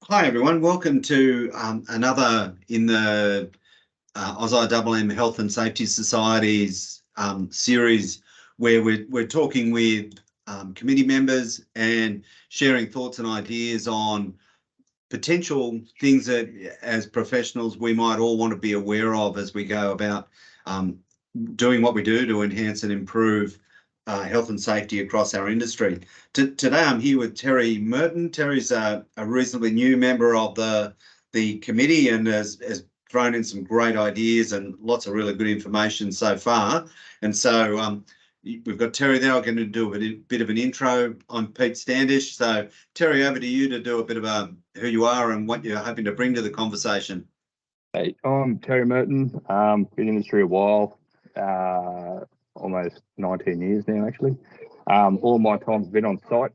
Hi everyone, welcome to another in the AusIMM Health and Safety Society's series where we're talking with committee members and sharing thoughts and ideas on potential things that as professionals we might all want to be aware of as we go about doing what we do to enhance and improve health and safety across our industry. Today I'm here with Terry Merton. Terry's a reasonably new member of the committee and has thrown in some great ideas and lots of really good information so far. And so we've got Terry there. I'm going to do a bit of an intro. I'm Pete Standish. So Terry, over to you to do a bit of who you are and what you're hoping to bring to the conversation. Hey, I'm Terry Merton. Been in the industry a while, almost 19 years now, actually. All my time's been on site.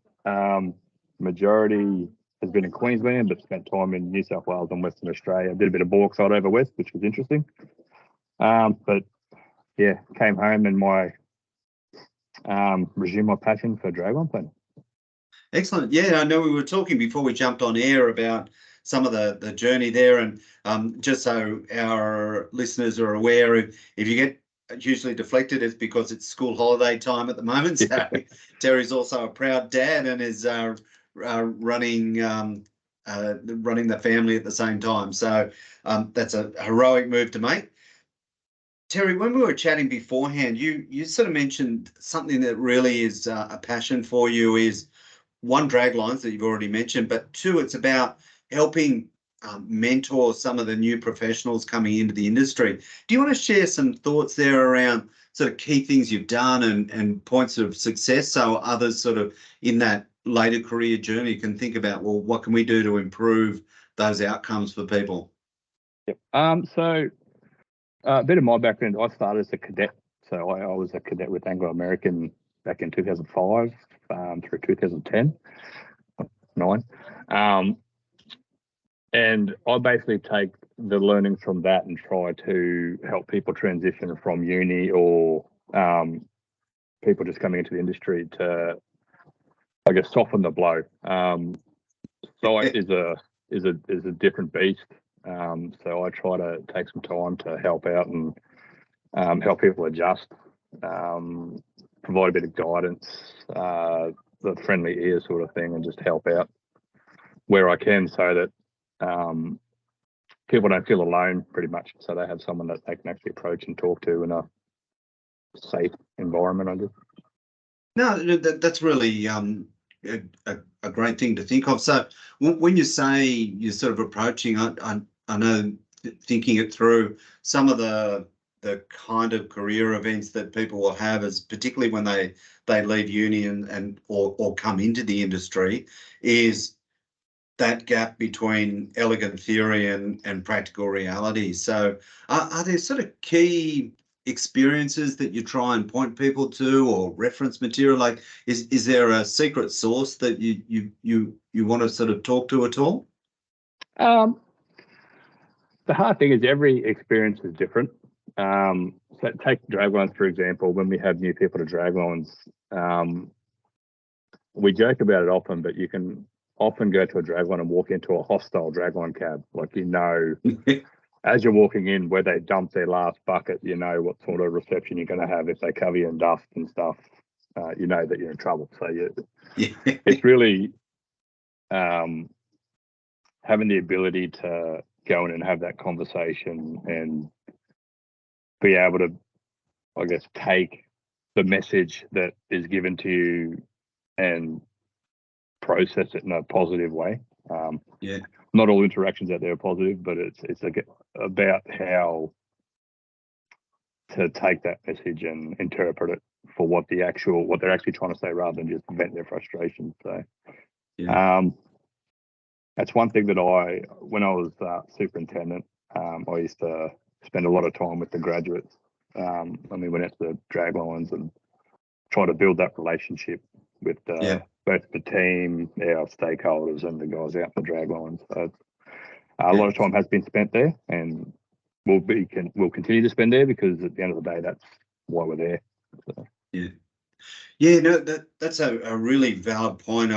Majority has been in Queensland, but spent time in New South Wales and Western Australia. Did a bit of bauxite over west, which was interesting. But yeah, came home and resumed my passion for dragline planning. Excellent. Yeah, I know we were talking before we jumped on air about some of the journey there, and just so our listeners are aware, if you get hugely deflected, it's because it's school holiday time at the moment. So Terry's also a proud dad and is running the family at the same time. So that's a heroic move to make. Terry, when we were chatting beforehand, you sort of mentioned something that really is a passion for you is one, drag lines that you've already mentioned, but two, it's about helping mentor some of the new professionals coming into the industry. Do you want to share some thoughts there around sort of key things you've done and points of success so others sort of in that later career journey can think about, well, what can we do to improve those outcomes for people? Yep. So a bit of my background, I started as a cadet. So I was a cadet with Anglo American back in 2005 through 2010, 9. And I basically take the learnings from that and try to help people transition from uni or people just coming into the industry to, I guess, soften the blow. Site is a different beast. So I try to take some time to help out and help people adjust, provide a bit of guidance, the friendly ear sort of thing, and just help out where I can so that people don't feel alone pretty much. So they have someone that they can actually approach and talk to in a safe environment, I guess. No, that's really a great thing to think of. So when you say you're sort of approaching, I know thinking it through, some of the kind of career events that people will have is particularly when they leave uni and or come into the industry is that gap between elegant theory and practical reality. So are there sort of key experiences that you try and point people to or reference material? Like is there a secret source that you want to sort of talk to at all? The hard thing is every experience is different. So take draglines, for example. When we have new people to draglines, we joke about it often, but you can often go to a dragline and walk into a hostile dragline cab. Like, as you're walking in where they dump their last bucket, you know what sort of reception you're going to have. If they cover you in dust and stuff, you know that you're in trouble. So it's really having the ability to go in and have that conversation and be able to, I guess, take the message that is given to you and process it in a positive way. Not all interactions out there are positive, but it's about how to take that message and interpret it for what they're actually trying to say, rather than just vent their frustration. So that's one thing that when I was superintendent, I used to spend a lot of time with the graduates when we went out to the draglines and try to build that relationship with both the team, our stakeholders, and the guys out in the draglines. So a lot of time has been spent there, and we'll continue to spend there because at the end of the day, that's why we're there. So. No, that's a really valid point.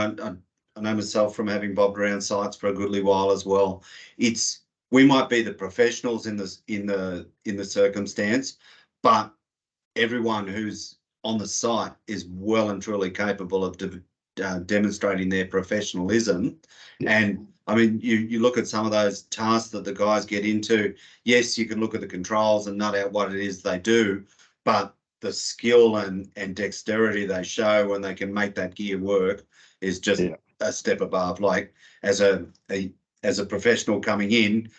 I know myself from having bobbed around sites for a goodly while as well. We might be the professionals in the circumstance, but everyone who's on the site is well and truly capable of demonstrating their professionalism. And I mean, you look at some of those tasks that the guys get into. Yes, you can look at the controls and nut out what it is they do, but the skill and dexterity they show when they can make that gear work is just a step above. Like as a professional coming in,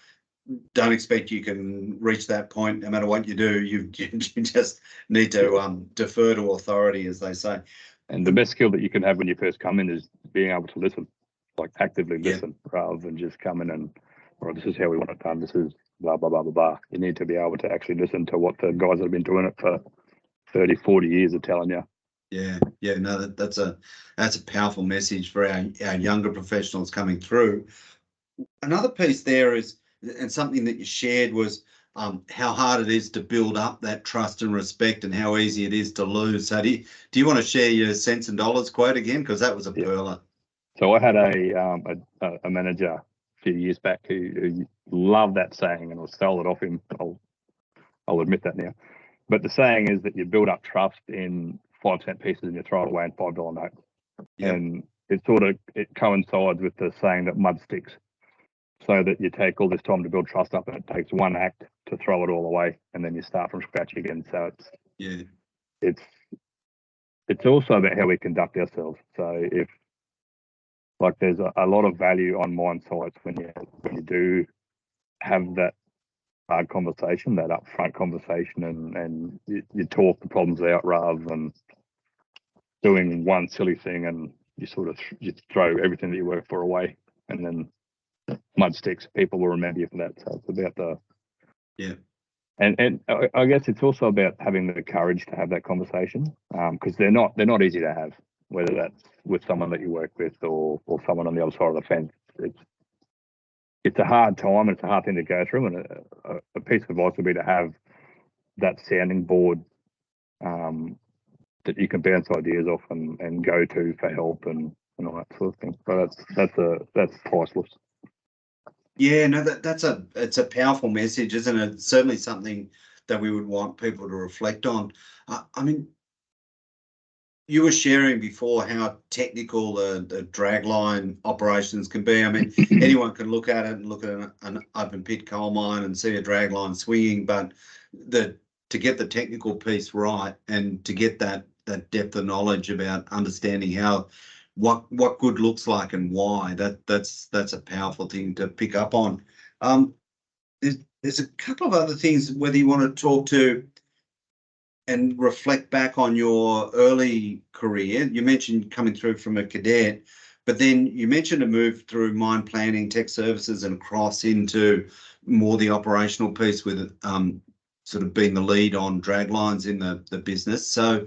don't expect you can reach that point no matter what you do. You just need to defer to authority, as they say. And the best skill that you can have when you first come in is being able to listen, like actively listen, rather than just come in and, well, this is how we want it done. This is blah, blah, blah, blah, blah. You need to be able to actually listen to what the guys that have been doing it for 30, 40 years are telling you. Yeah, no, that's a powerful message for our younger professionals coming through. Another piece there is, and something that you shared was how hard it is to build up that trust and respect, and how easy it is to lose. So do you want to share your cents and dollars quote again? Because that was a pearler. So I had a manager a few years back who loved that saying, and I stole it off him. I'll admit that now. But the saying is that you build up trust in 5-cent pieces and you throw it away in $5 notes. Yep. And it coincides with the saying that mud sticks. So that you take all this time to build trust up, and it takes one act to throw it all away, and then you start from scratch again. So it's also about how we conduct ourselves. So if, like, there's a lot of value on mine sites when you do have that hard conversation, that upfront conversation, and you talk the problems out rather than doing one silly thing and you throw everything that you work for away, and then mud sticks. People will remember you for that. So it's about and I guess it's also about having the courage to have that conversation, because they're not easy to have, whether that's with someone that you work with or someone on the other side of the fence. It's a hard time, and it's a hard thing to go through. And a piece of advice would be to have that sounding board that you can bounce ideas off and go to for help and all that sort of thing. So that's priceless. Yeah, no, it's a powerful message, isn't it? It's certainly something that we would want people to reflect on. I mean, you were sharing before how technical the dragline operations can be. I mean, anyone can look at it and look at an open pit coal mine and see a dragline swinging, but to get the technical piece right and to get that depth of knowledge about understanding what good looks like and why, that's a powerful thing to pick up on. There's a couple of other things, whether you want to talk to and reflect back on your early career. You mentioned coming through from a cadet, but then you mentioned a move through mine planning, tech services, and across into more the operational piece with sort of being the lead on draglines in the business. So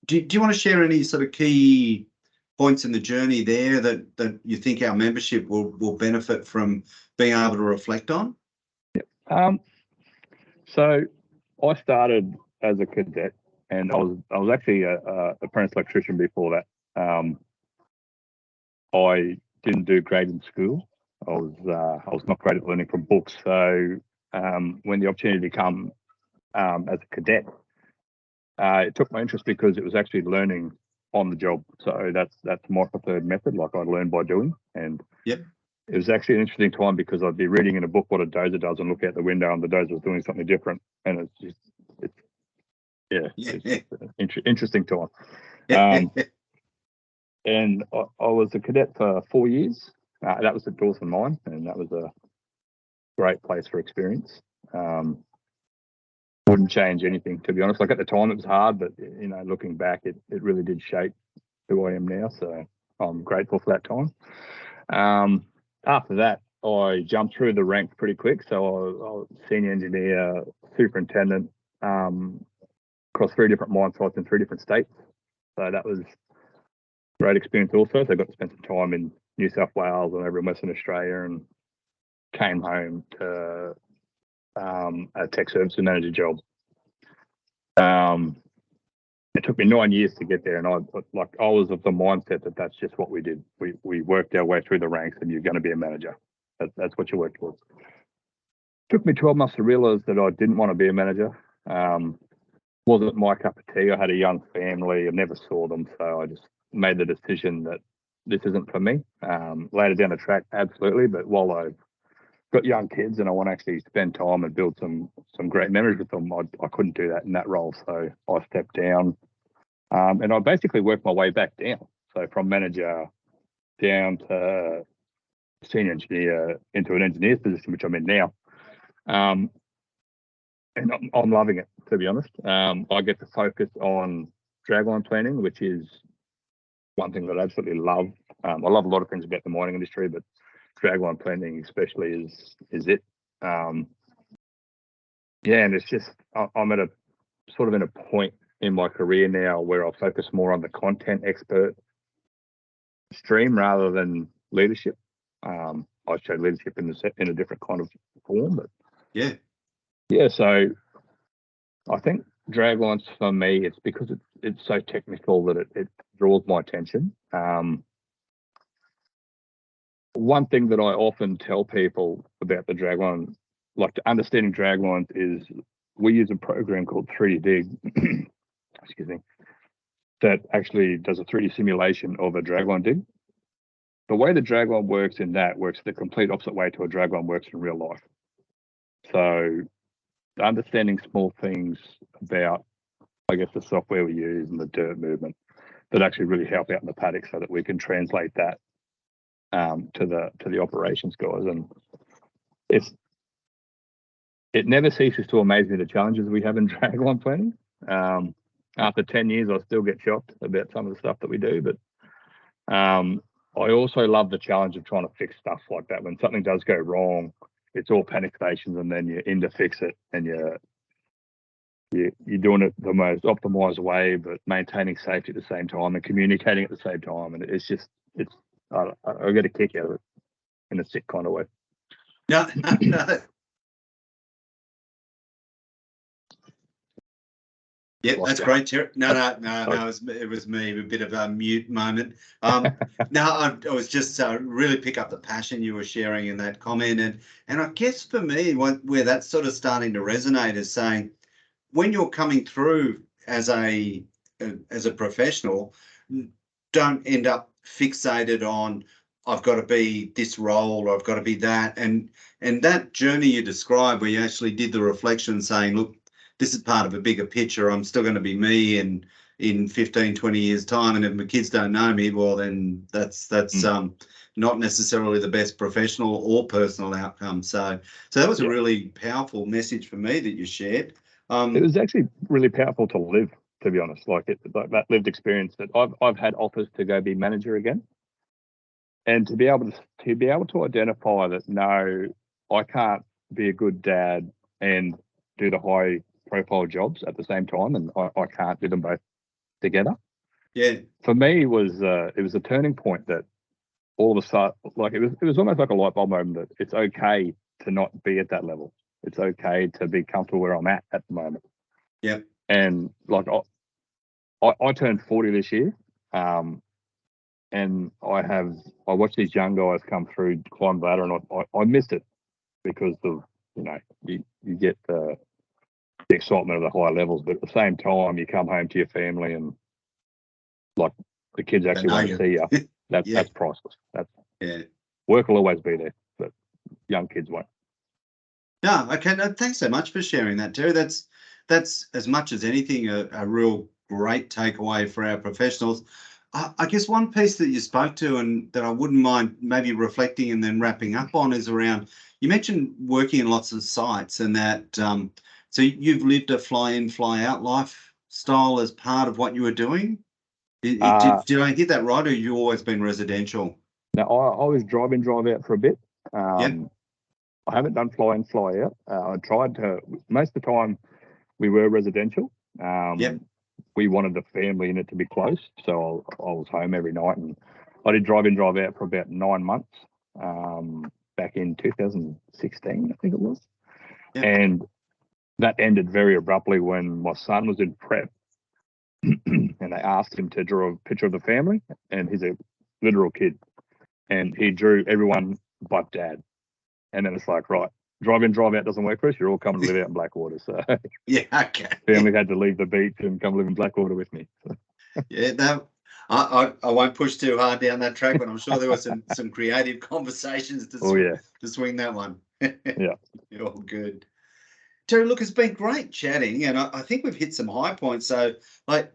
do you want to share any sort of key points in the journey there that you think our membership will benefit from being able to reflect on? So I started as a cadet, and I was actually a apprentice electrician before that. I didn't do great in school. I was not great at learning from books. So when the opportunity came as a cadet, it took my interest because it was actually learning on the job. So that's my preferred method. Like, I learn by doing, and it was actually an interesting time because I'd be reading in a book what a dozer does and look out the window and the dozer was doing something different, and it's an interesting time. And I was a cadet for 4 years. That was at Dawson Mine, and that was a great place for experience. Wouldn't change anything, to be honest. Like, at the time it was hard, but looking back, it really did shape who I am now. So I'm grateful for that time. After that, I jumped through the ranks pretty quick. So I was senior engineer, superintendent, across 3 different mine sites in 3 different states. So that was great experience also. So I got to spend some time in New South Wales and over in Western Australia, and came home to a tech services manager job. And it took me 9 years to get there, and I was of the mindset that that's just what we did. We worked our way through the ranks, and you're going to be a manager. That's what you work towards. Took me 12 months to realise that I didn't want to be a manager. Wasn't my cup of tea. I had a young family. I never saw them, so I just made the decision that this isn't for me. Later down the track, absolutely, but while I've got young kids and I want to actually spend time and build some great memories with them, I couldn't do that in that role, so I stepped down. And I basically worked my way back down. So from manager down to senior engineer into an engineer's position, which I'm in now. And I'm loving it, to be honest. I get to focus on dragline planning, which is one thing that I absolutely love. I love a lot of things about the mining industry, but dragline planning especially is it. And it's just, I'm at a sort of in a point in my career now where I'll focus more on the content expert stream rather than leadership. I show leadership in a different kind of form, but yeah. So I think draglines for me, it's because it's so technical that it draws my attention. One thing that I often tell people about the dragline, like understanding draglines, is we use a program called 3D Dig, excuse me, that actually does a 3D simulation of a dragline dig. The way the dragline works the complete opposite way to a dragline works in real life. So understanding small things about, I guess, the software we use and the dirt movement that actually really help out in the paddock so that we can translate that to the operations guys. And it never ceases to amaze me the challenges we have in dragline planning. After 10 years, I still get shocked about some of the stuff that we do, but I also love the challenge of trying to fix stuff like that. When something does go wrong, it's all panic stations, and then you're in to fix it, and you're doing it the most optimized way, but maintaining safety at the same time and communicating at the same time. And I get a kick out of it in a sick kind of way. No. Yeah, that's great, Terry. No, it was me, a bit of a mute moment. I was just really pick up the passion you were sharing in that comment, and I guess for me, where that's sort of starting to resonate is saying, when you're coming through as a professional, don't end up fixated on I've got to be this role or I've got to be that, and that journey you described where you actually did the reflection saying, look, this is part of a bigger picture. I'm still going to be me in 15, 20 years time. And if my kids don't know me, well, then that's not necessarily the best professional or personal outcome. So that was a really powerful message for me that you shared. It was actually really powerful to live, to be honest, like that lived experience that I've had offers to go be manager again. And to be able to identify that, no, I can't be a good dad and do the high profile jobs at the same time, and I can't do them both together. Yeah. For me, it was a turning point that all of a sudden, like it was almost like a light bulb moment that it's okay to not be at that level. It's okay to be comfortable where I'm at the moment. Yeah. And like I turned 40 this year, and I watched these young guys come through, climb the ladder, and I missed it because of, you get the excitement of the higher levels, but at the same time you come home to your family and like the kids actually want to see you. That's priceless. Work will always be there, but young kids won't. No, okay. No, thanks so much for sharing that, Terry. That's as much as anything a real great takeaway for our professionals. I guess one piece that you spoke to and that I wouldn't mind maybe reflecting and then wrapping up on is around, you mentioned working in lots of sites and that, so you've lived a fly-in, fly-out lifestyle as part of what you were doing? Did I get that right, or have you always been residential? No, I was drive in, drive out for a bit. Yep. I haven't done fly-in, fly-out. I tried to, most of the time we were residential. Yep. We wanted the family in it to be close, so I was home every night, and I did drive in, drive out for about 9 months, back in 2016, I think it was. Yep. And that ended very abruptly when my son was in prep, and they asked him to draw a picture of the family, and he's a literal kid, and he drew everyone but Dad. And then it's like, right, drive in, drive out doesn't work for us. You're all coming to live out in Blackwater. So Yeah, okay. family had to leave the beach and come live in Blackwater with me. So. Yeah, no, I won't push too hard down that track, but I'm sure there were some creative conversations to swing that one. Yeah. You're all good. Terry, look, it's been great chatting, and I think we've hit some high points. So, like,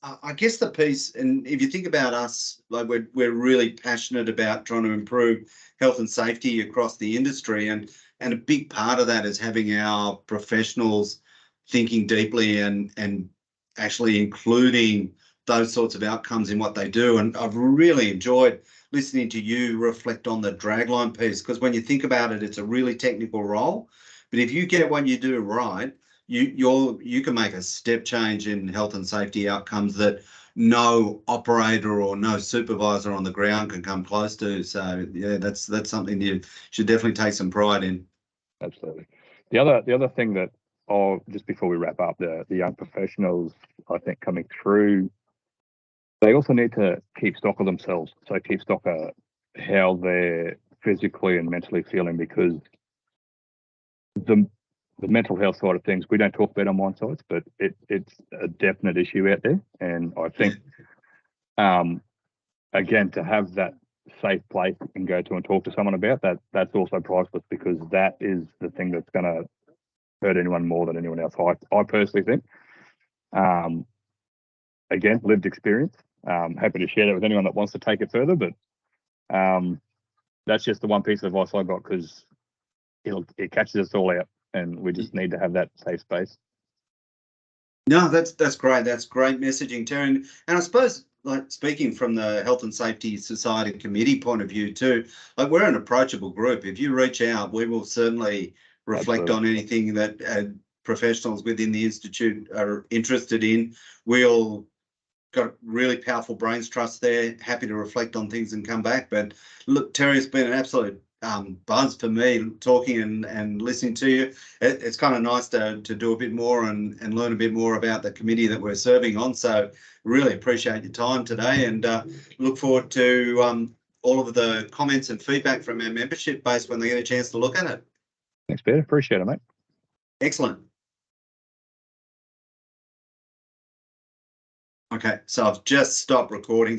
I guess the piece, and if you think about us, like we're really passionate about trying to improve health and safety across the industry, and a big part of that is having our professionals thinking deeply and actually including those sorts of outcomes in what they do. And I've really enjoyed listening to you reflect on the dragline piece, because when you think about it, it's a really technical role. But if you get what you do right, you can make a step change in health and safety outcomes that no operator or no supervisor on the ground can come close to. So yeah, that's something you should definitely take some pride in. Absolutely. The other thing that, just before we wrap up, the young professionals, I think, coming through, they also need to keep stock of themselves. So keep stock of how they're physically and mentally feeling, because the mental health side of things, we don't talk about on mine sites, but it's a definite issue out there. And I think, again, to have that safe place you can go to and talk to someone about that, that's also priceless, because that is the thing that's going to hurt anyone more than anyone else. I personally think. Again, lived experience. Happy to share that with anyone that wants to take it further, but that's just the one piece of advice I got, because it catches us all out, and we just need to have that safe space. No, that's great. That's great messaging, Terry. And I suppose, like, speaking from the Health and Safety Society Committee point of view too, like, we're an approachable group. If you reach out, we will certainly reflect on anything that professionals within the Institute are interested in. We'll got really powerful brains trust there, happy to reflect on things and come back. But look, Terry, it's been an absolute buzz for me talking and listening to you. It's kind of nice to do a bit more and learn a bit more about the committee that we're serving on. So really appreciate your time today, and look forward to all of the comments and feedback from our membership base when they get a chance to look at it. Thanks, Peter. Appreciate it, mate. Excellent. Okay, so I've just stopped recording.